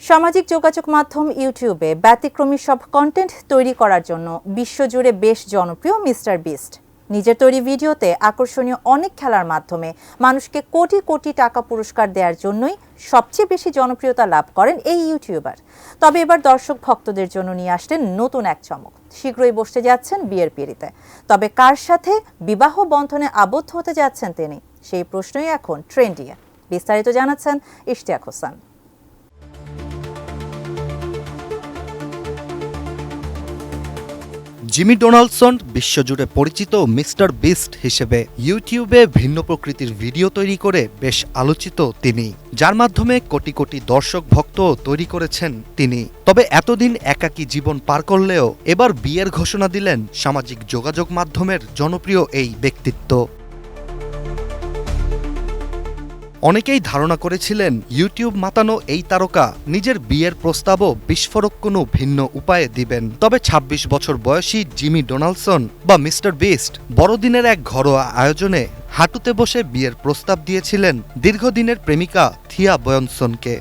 সামাজিক যোগাযোগ মাধ্যম ইউটিউবে ব্যতিক্রমী সব কন্টেন্ট তৈরি করার জন্য বিশ্বজুড়ে বেশ জনপ্রিয় মিস্টার বিস্ট। নিজের তৈরি ভিডিওতে আকর্ষণীয় অনেক খেলার মাধ্যমে মানুষকে কোটি কোটি টাকা পুরস্কার দেওয়ার জন্যই সবচেয়ে বেশি জনপ্রিয়তা লাভ করেন এই ইউটিউবার। তবে এবার দর্শক ভক্তদের জন্য নিয়ে আসলেন নতুন এক চমক। শীঘ্রই বসতে যাচ্ছেন বিয়ের পিঁড়িতে। তবে কার সাথে বিবাহ বন্ধনে আবদ্ধ হতে যাচ্ছেন তিনি, সেই প্রশ্নই এখন ট্রেন্ডিংয়ে। বিস্তারিত জানাচ্ছেন ইশতিয়াক হোসেন। জিমি ডোনাল্ডসন বিশ্বজুড়ে পরিচিত মিস্টার বিস্ট হিসেবে ইউটিউবে ভিন্ন প্রকৃতির ভিডিও তৈরি করে বেশ আলোচিত তিনি, যার মাধ্যমে কোটি কোটি দর্শক ভক্ত তৈরি করেছেন তিনি। তবে এতদিন একাকী জীবন পার করলেও এবার বিয়ের ঘোষণা দিলেন সামাজিক যোগাযোগ মাধ্যমের জনপ্রিয় এই ব্যক্তিত্ব। অনেকেই ধারণা করেছিলেন ইউটিউব মাতানো এই তারকা নিজের বিয়ের প্রস্তাবও বিস্ফোরক কোনো ভিন্ন উপায়ে দিবেন। তবে ২৬ বছর বয়সী জিমি ডোনাল্ডসন বা মিস্টার বিস্ট বড়দিনের এক ঘরোয়া আয়োজনে হাঁটুতে বসে বিয়ের প্রস্তাব দিয়েছিলেন দীর্ঘদিনের প্রেমিকা থিয়া বয়নসনকে।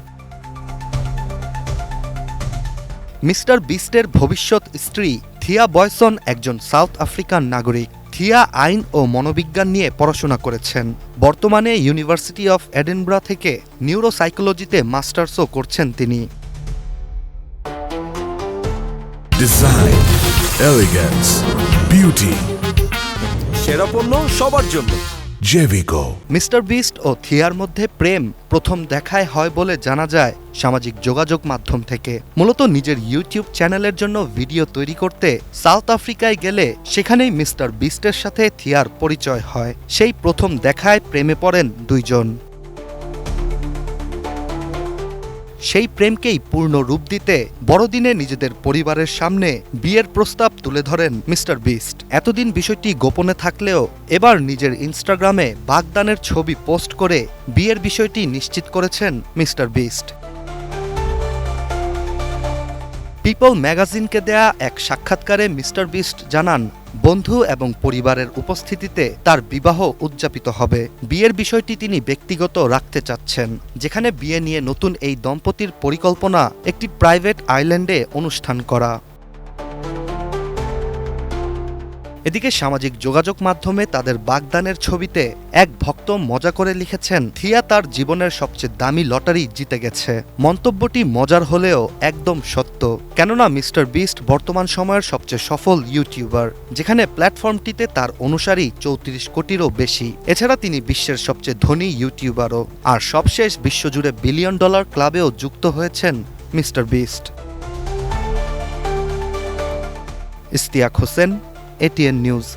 মিস্টার বিস্টের ভবিষ্যৎ স্ত্রী থিয়া বয়সন একজন সাউথ আফ্রিকান নাগরিক। থিয়া আইন ও মনোবিজ্ঞান নিয়ে পড়াশোনা করেছেন। বর্তমানে ইউনিভার্সিটি অফ এডিনবরা থেকে নিউরোসাইকোলজিতে মাস্টার্সও করছেন তিনি। ডিজাইন, এলিগেন্স, বিউটি, সেরা পণ্য সবার জন্য জেভিকো। মিস্টার বিস্ট ও থিয়ার মধ্যে প্রেম প্রথম দেখায় হয় বলে জানা যায় সামাজিক যোগাযোগ মাধ্যম থেকে। মূলত নিজের ইউটিউব চ্যানেলের জন্য ভিডিও তৈরি করতে সাউথ আফ্রিকায় গেলে সেখানেই মিস্টার বিস্টের সাথে থিয়ার পরিচয় হয়। সেই প্রথম দেখায় প্রেমে পড়েন দুইজন। সেই প্রেমকেই পূর্ণ রূপ দিতে বড়দিনে নিজেদের পরিবারের সামনে বিয়ের প্রস্তাব তুলে ধরেন মিস্টার বিস্ট। এতদিন বিষয়টি গোপনে থাকলেও এবার নিজের ইনস্টাগ্রামে বাগদানের ছবি পোস্ট করে বিয়ের বিষয়টি নিশ্চিত করেছেন মিস্টার বিস্ট। পিপল ম্যাগাজিনকে দেয়া এক সাক্ষাৎকারে মিস্টার বিস্ট জানান, বন্ধু এবং পরিবারের উপস্থিতিতে তার বিবাহ উদযাপিত হবে। বিয়ের বিষয়টি তিনি ব্যক্তিগত রাখতে চাচ্ছেন, যেখানে বিয়ে নিয়ে নতুন এই দম্পতির পরিকল্পনা একটি প্রাইভেট আইল্যান্ডে অনুষ্ঠান করা। এদিকে সামাজিক যোগাযোগ মাধ্যমে তাদের বাগদানের ছবিতে এক ভক্ত মজা করে লিখেছেন, থিয়া তার জীবনের সবচেয়ে দামি লটারি জিতে গেছে। মন্তব্যটি মজার হলেও একদম সত্য, কেননা মিস্টার বিস্ট বর্তমান সময়ের সবচেয়ে সফল ইউটিউবার, যেখানে প্ল্যাটফর্মটিতে তার অনুসারী ৩৪ কোটিরও বেশি। এছাড়া তিনি বিশ্বের সবচেয়ে ধনী ইউটিউবারও। আর সবশেষ বিশ্বজুড়ে বিলিয়ন ডলার ক্লাবেও যুক্ত হয়েছেন mister beast. Ishtiaq Hossain, ATN news.